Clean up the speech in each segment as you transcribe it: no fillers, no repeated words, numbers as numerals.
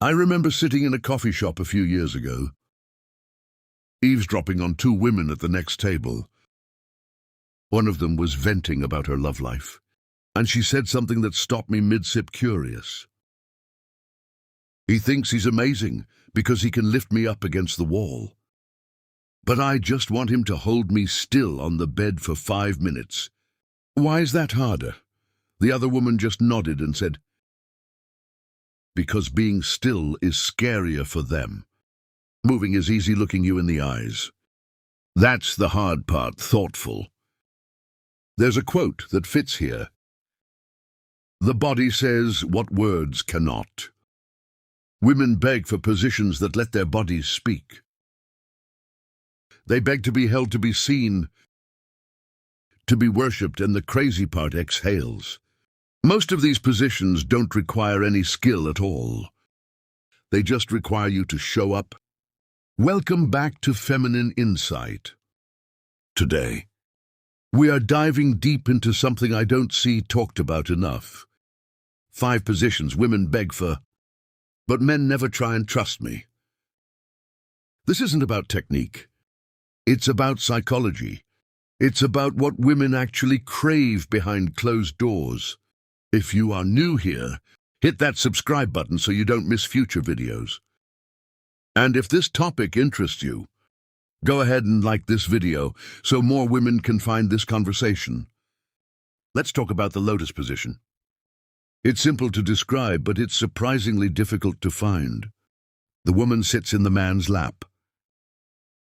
I remember sitting in a coffee shop a few years ago, eavesdropping on two women at the next table. One of them was venting about her love life, and she said something that stopped me mid-sip curious. He thinks he's amazing because he can lift me up against the wall. But I just want him to hold me still on the bed for 5 minutes. Why is that harder? The other woman just nodded and said, because being still is scarier for them. Moving is easy, looking you in the eyes. That's the hard part, thoughtful. There's a quote that fits here. The body says what words cannot. Women beg for positions that let their bodies speak. They beg to be held, to be seen, to be worshipped, and the crazy part exhales. Most of these positions don't require any skill at all. They just require you to show up. Welcome back to Feminine Insight. Today, we are diving deep into something I don't see talked about enough. 5 positions women beg for, but men never try and trust me. This isn't about technique. It's about psychology. It's about what women actually crave behind closed doors. If you are new here, hit that subscribe button so you don't miss future videos. And if this topic interests you, go ahead and like this video so more women can find this conversation. Let's talk about the lotus position. It's simple to describe, but it's surprisingly difficult to find. The woman sits in the man's lap,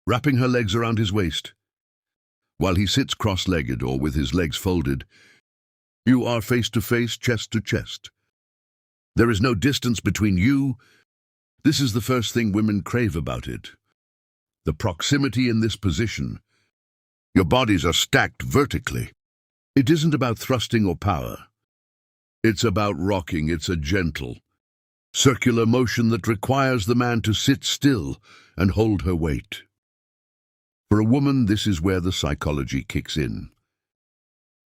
wrapping her legs around his waist. While he sits cross-legged or with his legs folded, you are face to face, chest to chest. There is no distance between you. This is the first thing women crave about it. The proximity in this position. Your bodies are stacked vertically. It isn't about thrusting or power. It's about rocking. It's a gentle, circular motion that requires the man to sit still and hold her weight. For a woman, this is where the psychology kicks in.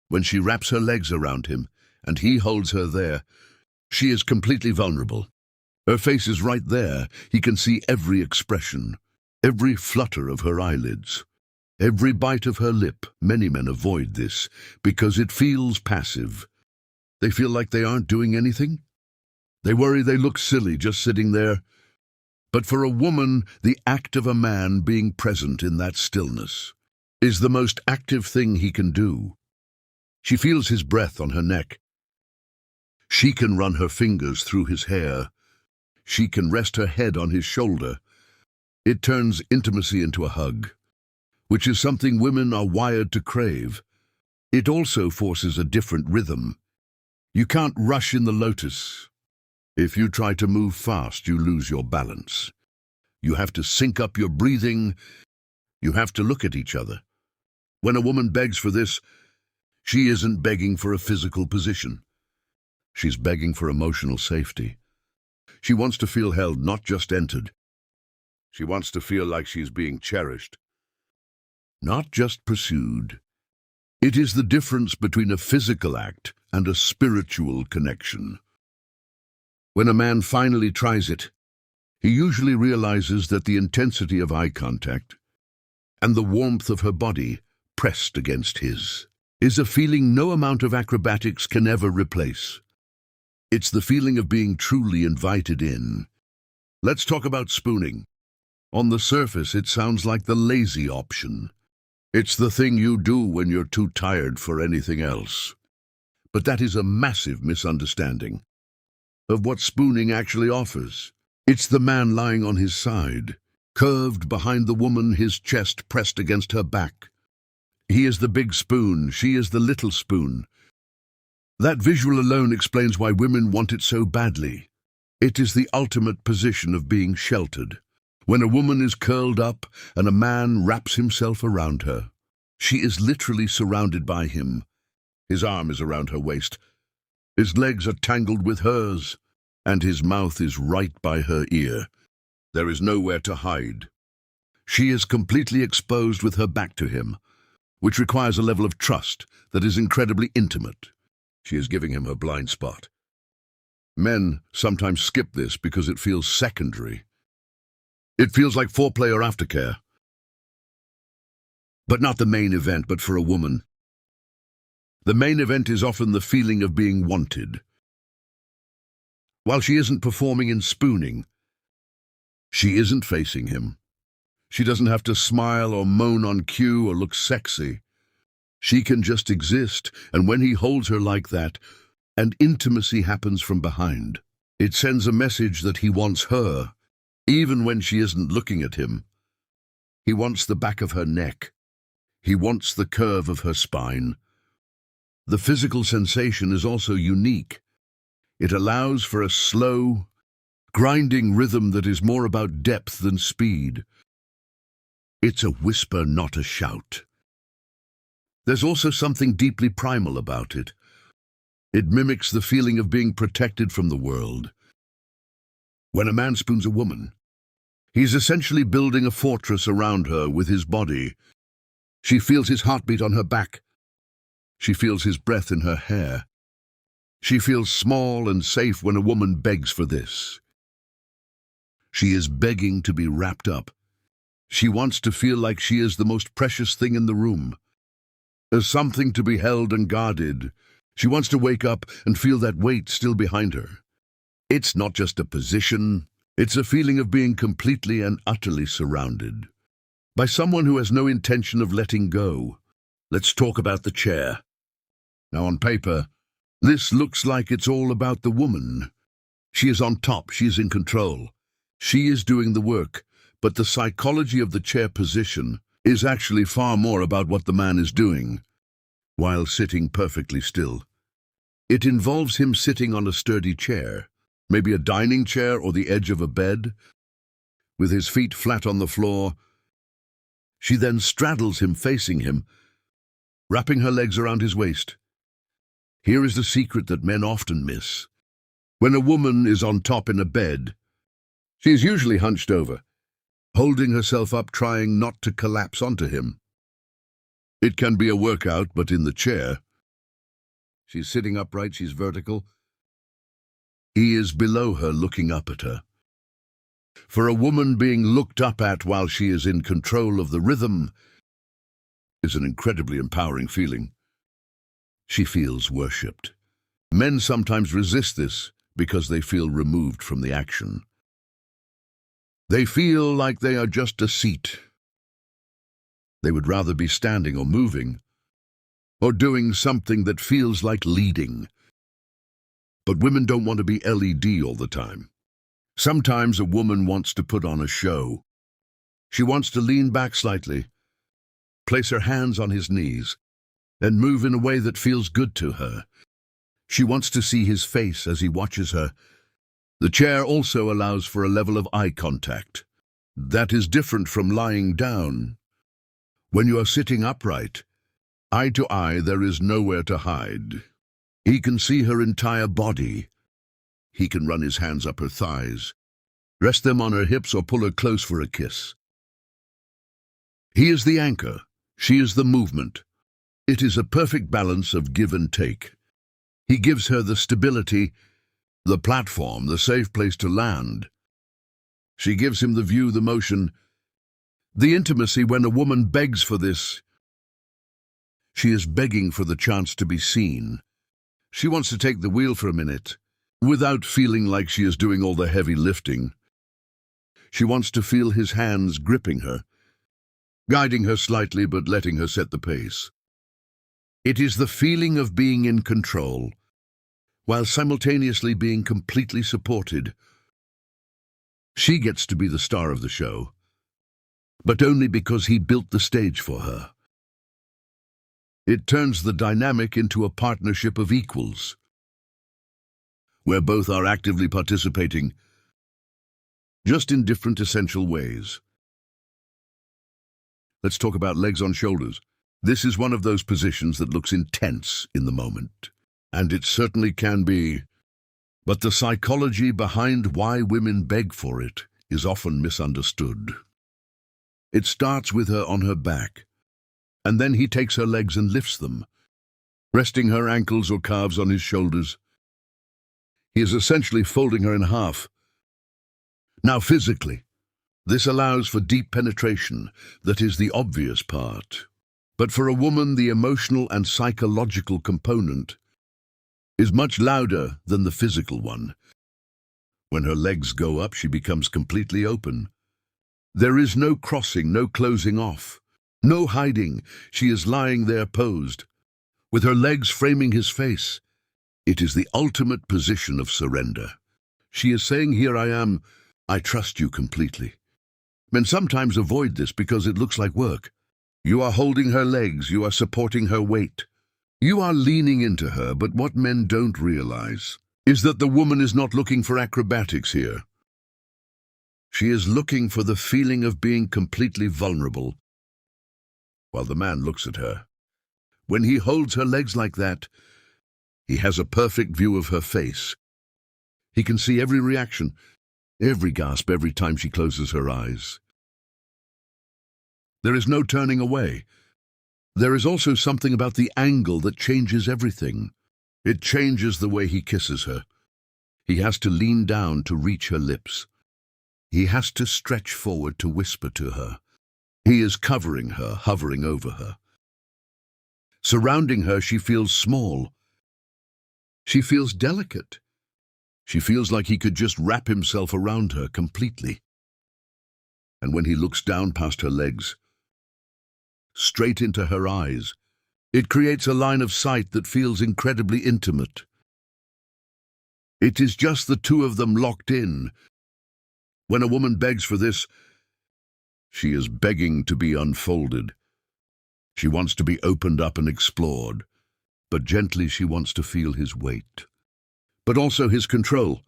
When she wraps her legs around him and he holds her there, she is completely vulnerable. Her face is right there. He can see every expression, every flutter of her eyelids, every bite of her lip. Many men avoid this because it feels passive. They feel like they aren't doing anything. They worry they look silly just sitting there. But for a woman, the act of a man being present in that stillness is the most active thing he can do. She feels his breath on her neck. She can run her fingers through his hair. She can rest her head on his shoulder. It turns intimacy into a hug, which is something women are wired to crave. It also forces a different rhythm. You can't rush in the lotus. If you try to move fast, you lose your balance. You have to sync up your breathing. You have to look at each other. When a woman begs for this, she isn't begging for a physical position. She's begging for emotional safety. She wants to feel held, not just entered. She wants to feel like she's being cherished, not just pursued. It is the difference between a physical act and a spiritual connection. When a man finally tries it, he usually realizes that the intensity of eye contact and the warmth of her body pressed against his is a feeling no amount of acrobatics can ever replace. It's the feeling of being truly invited in. Let's talk about spooning. On the surface, it sounds like the lazy option. It's the thing you do when you're too tired for anything else. But that is a massive misunderstanding of what spooning actually offers. It's the man lying on his side, curved behind the woman, his chest pressed against her back. He is the big spoon, she is the little spoon. That visual alone explains why women want it so badly. It is the ultimate position of being sheltered. When a woman is curled up and a man wraps himself around her, she is literally surrounded by him. His arm is around her waist. His legs are tangled with hers, and his mouth is right by her ear. There is nowhere to hide. She is completely exposed with her back to him, which requires a level of trust that is incredibly intimate. She is giving him her blind spot. Men sometimes skip this because it feels secondary. It feels like foreplay or aftercare. But not the main event, but for a woman. The main event is often the feeling of being wanted. While she isn't performing in spooning, she isn't facing him. She doesn't have to smile or moan on cue or look sexy. She can just exist, and when he holds her like that, and intimacy happens from behind, it sends a message that he wants her, even when she isn't looking at him. He wants the back of her neck. He wants the curve of her spine. The physical sensation is also unique. It allows for a slow, grinding rhythm that is more about depth than speed. It's a whisper, not a shout. There's also something deeply primal about it. It mimics the feeling of being protected from the world. When a man spoons a woman, he's essentially building a fortress around her with his body. She feels his heartbeat on her back. She feels his breath in her hair. She feels small and safe when a woman begs for this. She is begging to be wrapped up. She wants to feel like she is the most precious thing in the room. As something to be held and guarded. She wants to wake up and feel that weight still behind her. It's not just a position, it's a feeling of being completely and utterly surrounded by someone who has no intention of letting go. Let's talk about the chair. Now, on paper, this looks like it's all about the woman. She is on top, she is in control. She is doing the work, but the psychology of the chair position is actually far more about what the man is doing while sitting perfectly still. It involves him sitting on a sturdy chair, maybe a dining chair or the edge of a bed, with his feet flat on the floor. She then straddles him, facing him, wrapping her legs around his waist. Here is the secret that men often miss. When a woman is on top in a bed, she is usually hunched over, holding herself up, trying not to collapse onto him. It can be a workout, but in the chair, she's sitting upright, she's vertical. He is below her, looking up at her. For a woman, being looked up at while she is in control of the rhythm is an incredibly empowering feeling. She feels worshipped. Men sometimes resist this because they feel removed from the action. They feel like they are just a seat. They would rather be standing or moving, or doing something that feels like leading. But women don't want to be LED all the time. Sometimes a woman wants to put on a show. She wants to lean back slightly, place her hands on his knees, and move in a way that feels good to her. She wants to see his face as he watches her. The chair also allows for a level of eye contact. That is different from lying down. When you are sitting upright, eye to eye, there is nowhere to hide. He can see her entire body. He can run his hands up her thighs, rest them on her hips, or pull her close for a kiss. He is the anchor. She is the movement. It is a perfect balance of give and take. He gives her the stability, the platform, the safe place to land. She gives him the view, the motion, the intimacy. When a woman begs for this, she is begging for the chance to be seen. She wants to take the wheel for a minute, without feeling like she is doing all the heavy lifting. She wants to feel his hands gripping her, guiding her slightly but letting her set the pace. It is the feeling of being in control, while simultaneously being completely supported. She gets to be the star of the show, but only because he built the stage for her. It turns the dynamic into a partnership of equals, where both are actively participating, just in different essential ways. Let's talk about legs on shoulders. This is one of those positions that looks intense in the moment, and it certainly can be, but the psychology behind why women beg for it is often misunderstood. It starts with her on her back, and then he takes her legs and lifts them, resting her ankles or calves on his shoulders. He is essentially folding her in half. Now physically, this allows for deep penetration. That is the obvious part. But for a woman, the emotional and psychological component is much louder than the physical one. When her legs go up, she becomes completely open. There is no crossing, no closing off, no hiding. She is lying there posed, with her legs framing his face. It is the ultimate position of surrender. She is saying, "Here I am, I trust you completely." Men sometimes avoid this because it looks like work. You are holding her legs, you are supporting her weight. You are leaning into her, but what men don't realize is that the woman is not looking for acrobatics here. She is looking for the feeling of being completely vulnerable, while the man looks at her. When he holds her legs like that, he has a perfect view of her face. He can see every reaction, every gasp, every time she closes her eyes. There is no turning away. There is also something about the angle that changes everything. It changes the way he kisses her. He has to lean down to reach her lips. He has to stretch forward to whisper to her. He is covering her, hovering over her. Surrounding her, she feels small. She feels delicate. She feels like he could just wrap himself around her completely. And when he looks down past her legs, straight into her eyes, it creates a line of sight that feels incredibly intimate. It is just the two of them locked in. When a woman begs for this, she is begging to be unfolded. She wants to be opened up and explored, but gently she wants to feel his weight, but also his control.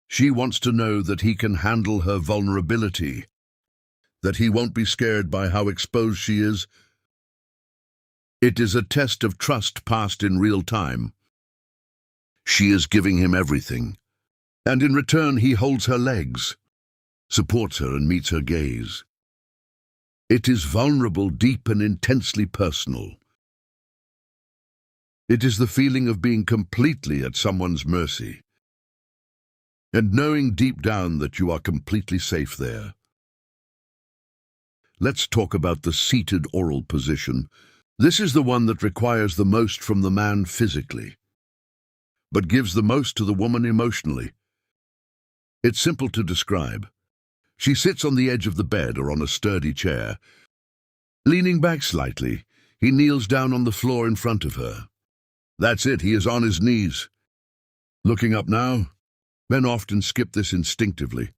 She wants to know that he can handle her vulnerability, that he won't be scared by how exposed she is. It is a test of trust passed in real time. She is giving him everything, and in return he holds her legs, supports her and meets her gaze. It is vulnerable, deep and intensely personal. It is the feeling of being completely at someone's mercy, and knowing deep down that you are completely safe there. Let's talk about the seated oral position. This is the one that requires the most from the man physically, but gives the most to the woman emotionally. It's simple to describe. She sits on the edge of the bed or on a sturdy chair. Leaning back slightly, he kneels down on the floor in front of her. That's it, he is on his knees. Looking up now, men often skip this instinctively.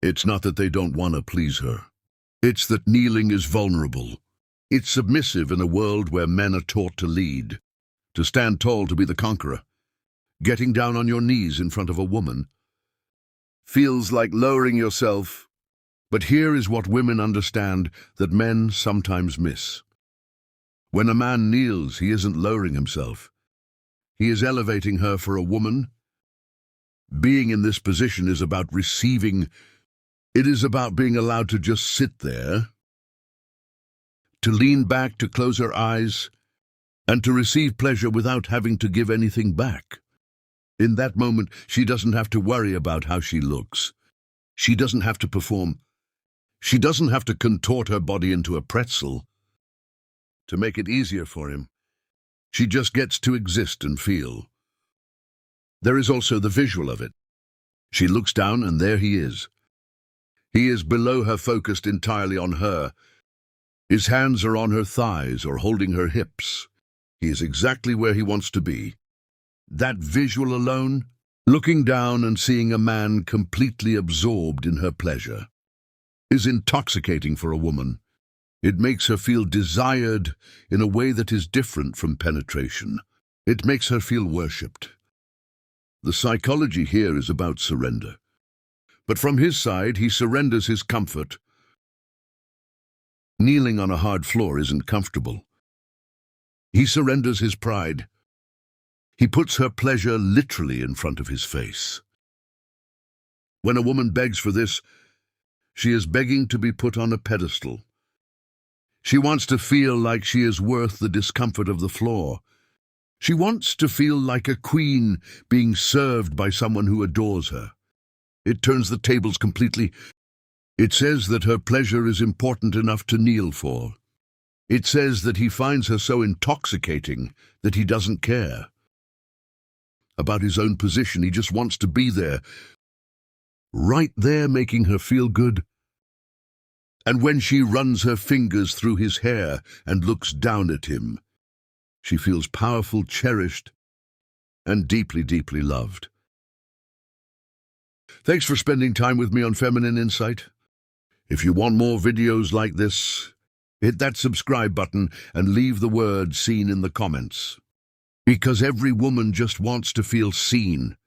It's not that they don't want to please her. It's that kneeling is vulnerable. It's submissive in a world where men are taught to lead, to stand tall, to be the conqueror. Getting down on your knees in front of a woman feels like lowering yourself, but here is what women understand that men sometimes miss. When a man kneels, he isn't lowering himself. He is elevating her. For a woman, being in this position is about receiving. It is about being allowed to just sit there, to lean back, to close her eyes, and to receive pleasure without having to give anything back. In that moment, she doesn't have to worry about how she looks. She doesn't have to perform. She doesn't have to contort her body into a pretzel to make it easier for him. She just gets to exist and feel. There is also the visual of it. She looks down and there he is. He is below her, focused entirely on her. His hands are on her thighs or holding her hips. He is exactly where he wants to be. That visual alone, looking down and seeing a man completely absorbed in her pleasure, is intoxicating for a woman. It makes her feel desired in a way that is different from penetration. It makes her feel worshipped. The psychology here is about surrender. But from his side, he surrenders his comfort. Kneeling on a hard floor isn't comfortable. He surrenders his pride. He puts her pleasure literally in front of his face. When a woman begs for this, she is begging to be put on a pedestal. She wants to feel like she is worth the discomfort of the floor. She wants to feel like a queen being served by someone who adores her. It turns the tables completely. It says that her pleasure is important enough to kneel for. It says that he finds her so intoxicating that he doesn't care about his own position. He just wants to be there, right there, making her feel good. And when she runs her fingers through his hair and looks down at him, she feels powerful, cherished, and deeply, deeply loved. Thanks for spending time with me on Feminine Insight. If you want more videos like this, hit that subscribe button and leave the word "seen" in the comments. Because every woman just wants to feel seen,